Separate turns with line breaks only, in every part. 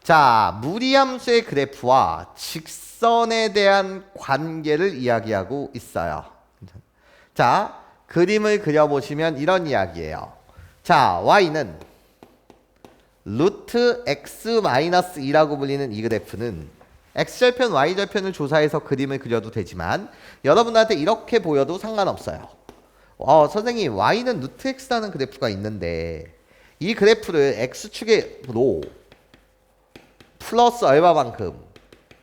자, 무리함수의 그래프와 직선에 대한 관계를 이야기하고 있어요. 자, 그림을 그려보시면 이런 이야기예요. 자, y는 루트 x-2라고 불리는 이 그래프는 x절편, y절편을 조사해서 그림을 그려도 되지만 여러분한테 이렇게 보여도 상관없어요. 선생님, y는 루트 x라는 그래프가 있는데 이 그래프를 x축으로 플러스 얼마만큼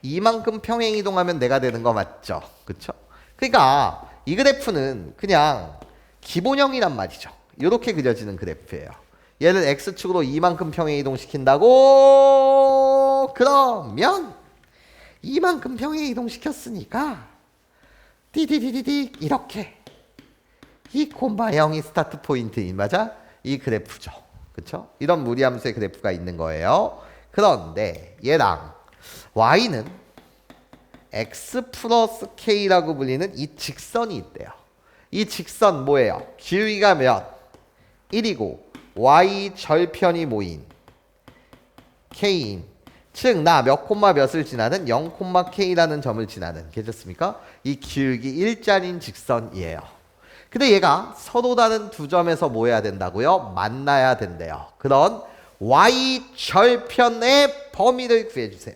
이만큼 평행 이동하면 내가 되는 거 맞죠? 그쵸? 그러니까 이 그래프는 그냥 기본형이란 말이죠. 이렇게 그려지는 그래프예요. 얘를 x축으로 이만큼 평행 이동시킨다고 그러면 이만큼 평행 이동시켰으니까 디디디디디 이렇게 이 콤마 0이 스타트 포인트인 맞아? 이 그래프죠. 그쵸? 이런 무리함수의 그래프가 있는 거예요. 그런데 얘랑 y는 x 플러스 k라고 불리는 이 직선이 있대요. 이 직선 뭐예요? 길이가 몇? 1이고 y 절편이 모인 k인 즉 나 몇 콤마 몇을 지나는 0 콤마 k라는 점을 지나는 괜찮습니까? 이 길기 일자리인 직선이에요. 근데 얘가 서로 다른 두 점에서 뭐 해야 된다고요? 만나야 된대요. 그런 y 절편의 범위를 구해주세요.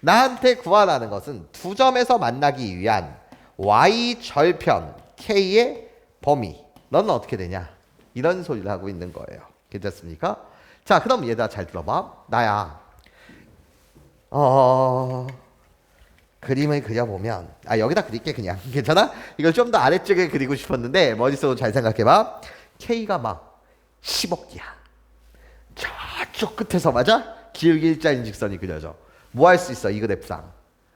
나한테 구하라는 것은 두 점에서 만나기 위한 y 절편 k의 범위. 너는 어떻게 되냐? 이런 소리를 하고 있는 거예요. 괜찮습니까? 자, 그럼 얘들아 잘 들어봐. 나야. 그림을 그려보면 여기다 그릴게 그냥. 괜찮아? 이걸 좀 더 아래쪽에 그리고 싶었는데 머릿속으로 잘 생각해봐. K가 막 10억이야. 저쪽 끝에서 맞아? 기울기 일자인 직선이 그려져. 뭐 할 수 있어? 이 그래프상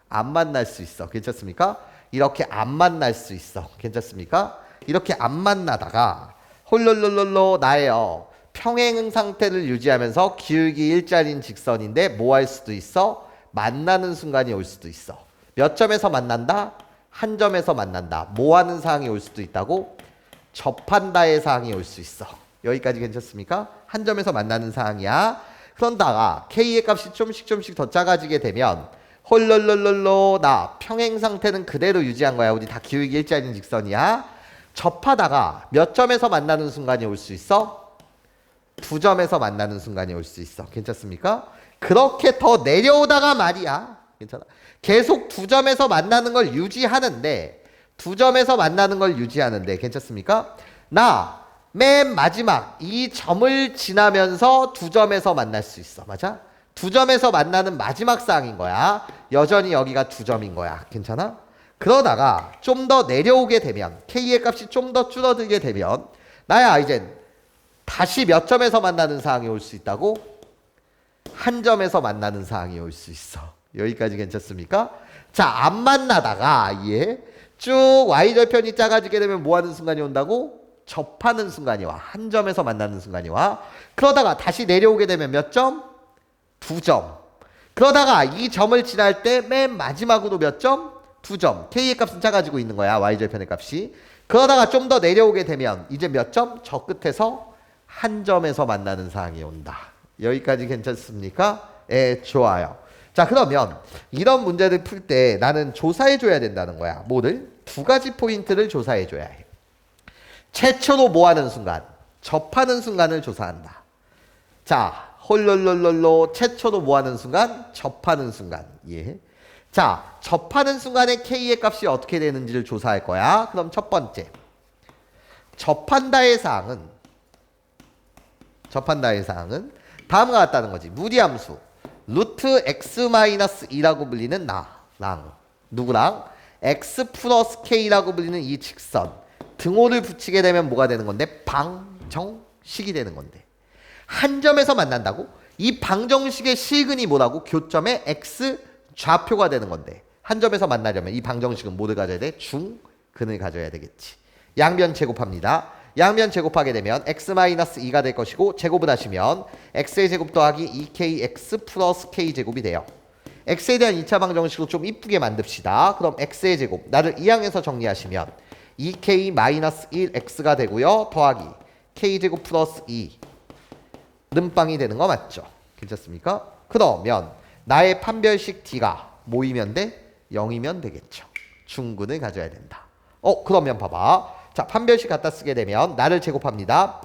안 만날 수 있어. 괜찮습니까? 이렇게 안 만날 수 있어. 괜찮습니까? 이렇게 안 만나다가 홀롤롤롤로 나예요. 평행 상태를 유지하면서 기울기 일자리인 직선인데 뭐 할 수도 있어? 만나는 순간이 올 수도 있어. 몇 점에서 만난다? 한 점에서 만난다. 뭐 하는 상황이 올 수도 있다고? 접한다의 상황이 올 수 있어. 여기까지 괜찮습니까? 한 점에서 만나는 상황이야. 그런다가 K의 값이 좀씩 더 작아지게 되면 홀롤롤롤로 나 평행 상태는 그대로 유지한 거야. 우리 다 기울기 일자리인 직선이야. 접하다가 몇 점에서 만나는 순간이 올 수 있어? 두 점에서 만나는 순간이 올 수 있어. 괜찮습니까? 그렇게 더 내려오다가 말이야. 괜찮아? 계속 두 점에서 만나는 걸 유지하는데 괜찮습니까? 나 맨 마지막 이 점을 지나면서 두 점에서 만날 수 있어. 맞아? 두 점에서 만나는 마지막 상황인 거야. 여전히 여기가 두 점인 거야. 괜찮아? 그러다가 좀 더 내려오게 되면 K의 값이 좀 더 줄어들게 되면 나야 이젠 다시 몇 점에서 만나는 상황이 올 수 있다고? 한 점에서 만나는 상황이 올 수 있어. 여기까지 괜찮습니까? 자, 안 만나다가 쭉 y절편이 작아지게 되면 뭐 하는 순간이 온다고? 접하는 순간이 와. 한 점에서 만나는 순간이 와. 그러다가 다시 내려오게 되면 몇 점? 두 점. 그러다가 이 점을 지날 때 맨 마지막으로 몇 점? 두 점. k의 값은 작아지고 있는 거야. y절편의 값이. 그러다가 좀 더 내려오게 되면 이제 몇 점? 저 끝에서 한 점에서 만나는 상황이 온다. 여기까지 괜찮습니까? 좋아요. 자, 그러면 이런 문제를 풀 때 나는 조사해줘야 된다는 거야. 뭐를? 두 가지 포인트를 조사해줘야 해. 최초로 뭐 하는 순간? 접하는 순간을 조사한다. 자, 홀롤롤롤로 최초로 뭐 하는 순간? 접하는 순간. 자, 접하는 순간에 K의 값이 어떻게 되는지를 조사할 거야. 그럼 첫 번째. 접한다의 사항은 다음과 같다는 거지. 무리함수 루트 x-2라고 불리는 나랑 누구랑? x 플러스 k라고 불리는 이 직선 등호를 붙이게 되면 뭐가 되는 건데? 방정식이 되는 건데 한 점에서 만난다고? 이 방정식의 실근이 뭐라고? 교점의 x 좌표가 되는 건데 한 점에서 만나려면 이 방정식은 뭐를 가져야 돼? 중근을 가져야 되겠지. 양변 제곱합니다. 양변 제곱하게 되면 x-2가 될 것이고 제곱을 하시면 x의 제곱 더하기 2kx 플러스 k제곱이 돼요. x에 대한 2차 방정식으로 좀 이쁘게 만듭시다. 그럼 x의 제곱 나를 이항에서 정리하시면 2k-1x가 되고요. 더하기 k제곱 플러스 2 름빵이 되는 거 맞죠? 괜찮습니까? 그러면 나의 판별식 D가 뭐이면 돼? 0이면 되겠죠. 중근을 가져야 된다. 그러면 봐봐. 자, 판별식 갖다 쓰게 되면 나를 제곱합니다.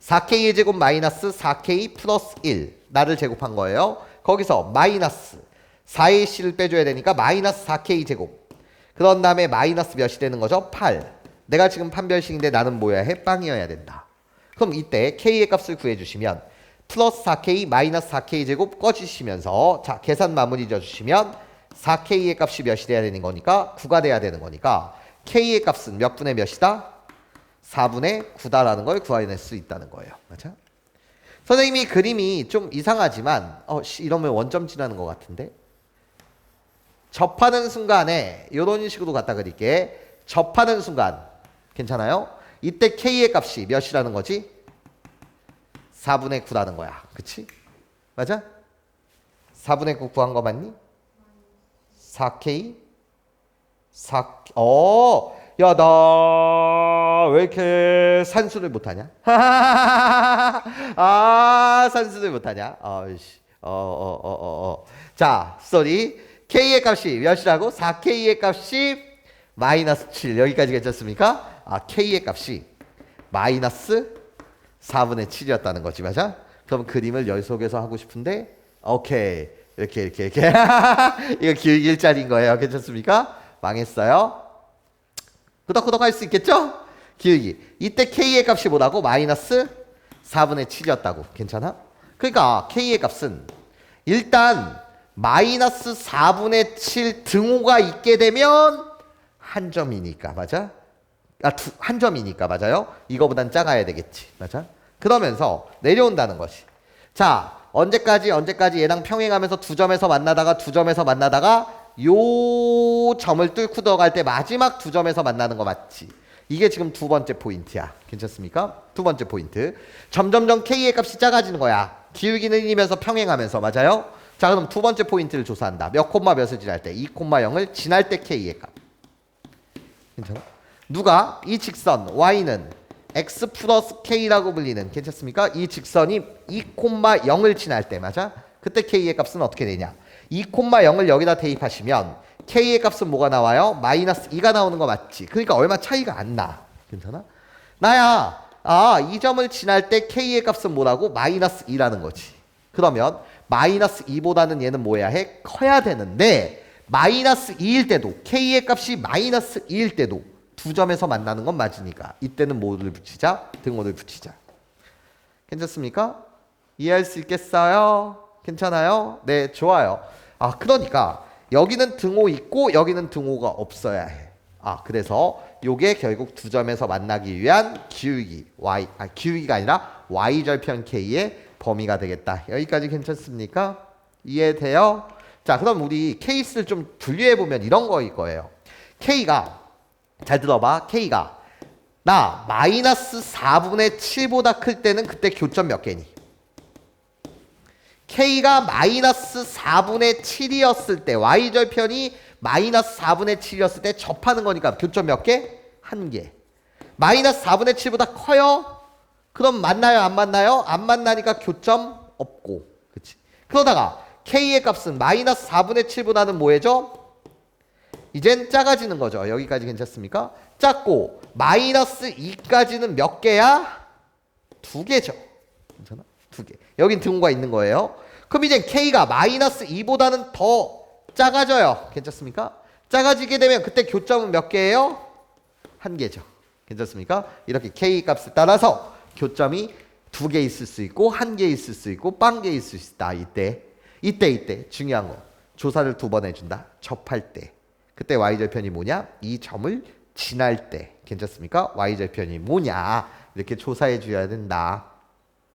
4K의 제곱 마이너스 4K 플러스 1 나를 제곱한 거예요. 거기서 마이너스 4의 C를 빼줘야 되니까 마이너스 4K 제곱. 그런 다음에 마이너스 몇이 되는 거죠? 8. 내가 지금 판별식인데 나는 뭐야 해? 빵이어야 된다. 그럼 이때 K의 값을 구해주시면 플러스 4K 마이너스 4K 제곱 꺼주시면서 자 계산 마무리 져주시면 4K의 값이 몇이 돼야 되는 거니까 9가 돼야 되는 거니까 K의 값은 몇 분의 몇이다? 4분의 9다라는 걸 구해낼 수 있다는 거예요. 맞아? 선생님이 그림이 좀 이상하지만 이러면 원점 지나는 것 같은데 접하는 순간에 이런 식으로 갖다 그릴게. 접하는 순간 괜찮아요? 이때 K의 값이 몇이라는 거지? 4분의 9라는 거야. 그치? 맞아? 4분의 9 구한 거 맞니? 4K? 야, 나 왜 이렇게 산수를 못하냐? 산수를 못하냐? 자, 쏘리. K의 값이 몇이라고? 4K의 값이 마이너스 7. 여기까지 괜찮습니까? K의 값이 마이너스 4분의 7이었다는 거지, 맞아? 그럼 그림을 연속해서 하고 싶은데, 오케이. 이렇게. 이거 기울기 일자리인 거예요. 괜찮습니까? 망했어요. 끄덕끄덕 할 수 있겠죠? 기울기. 이때 K의 값이 뭐라고? 마이너스 4분의 7이었다고. 괜찮아? 그러니까 K의 값은 일단 마이너스 4분의 7 등호가 있게 되면 한 점이니까. 맞아? 한 점이니까. 맞아요? 이거보단 작아야 되겠지. 맞아? 그러면서 내려온다는 것이. 자, 언제까지 얘랑 평행하면서 두 점에서 만나다가 요 점을 뚫고 들어갈 때 마지막 두 점에서 만나는 거 맞지? 이게 지금 두 번째 포인트야. 괜찮습니까? 두 번째 포인트. 점점점 K의 값이 작아지는 거야. 기울기는 1이면서 평행하면서. 맞아요? 자, 그럼 두 번째 포인트를 조사한다. 몇 콤마 몇을 지날 때? 2,0을 지날 때 K의 값. 괜찮아? 누가? 이 직선 Y는 X 플러스 K라고 불리는, 괜찮습니까? 이 직선이 2,0을 지날 때. 맞아? 그때 K의 값은 어떻게 되냐? 2,0을 여기다 대입하시면 K의 값은 뭐가 나와요? 마이너스 2가 나오는 거 맞지? 그러니까 얼마 차이가 안 나. 괜찮아? 나야. 이 점을 지날 때 K의 값은 뭐라고? 마이너스 2라는 거지. 그러면 마이너스 2보다는 얘는 뭐야 해? 커야 되는데 마이너스 2일 때도 K의 값이 마이너스 2일 때도 두 점에서 만나는 건 맞으니까 이때는 뭐를 붙이자? 등호를 붙이자. 괜찮습니까? 이해할 수 있겠어요? 괜찮아요? 네, 좋아요. 그러니까 여기는 등호 있고 여기는 등호가 없어야 해. 그래서 요게 결국 두 점에서 만나기 위한 기울기 기울기가 아니라 y절편 k의 범위가 되겠다. 여기까지 괜찮습니까? 이해돼요? 자, 그럼 우리 케이스를 좀 분류해 보면 이런 거일 거예요. K가 잘 들어봐. K가 나 마이너스 4분의 7보다 클 때는 그때 교점 몇 개니? K가 마이너스 4분의 7이었을 때 y절편이 마이너스 4분의 7이었을 때 접하는 거니까 교점 몇 개? 한 개. 마이너스 4분의 7보다 커요? 그럼 만나요? 안 만나요? 안 만나니까 교점 없고. 그치? 그러다가 K의 값은 마이너스 4분의 7보다는 뭐해져? 이젠 작아지는 거죠. 여기까지 괜찮습니까? 작고 마이너스 2까지는 몇 개야? 두 개죠. 괜찮아? 두 개. 여긴 등호가 있는 거예요. 그럼 이제 K가 마이너스 2보다는 더 작아져요. 괜찮습니까? 작아지게 되면 그때 교점은 몇 개예요? 한 개죠. 괜찮습니까? 이렇게 K 값에 따라서 교점이 두 개 있을 수 있고 한 개 있을 수 있고 빵 개 있을 수 있다. 이때 중요한 거. 조사를 두 번 해준다. 접할 때. 그때 y절편이 뭐냐? 이 점을 지날 때. 괜찮습니까? y절편이 뭐냐? 이렇게 조사해 줘야 된다.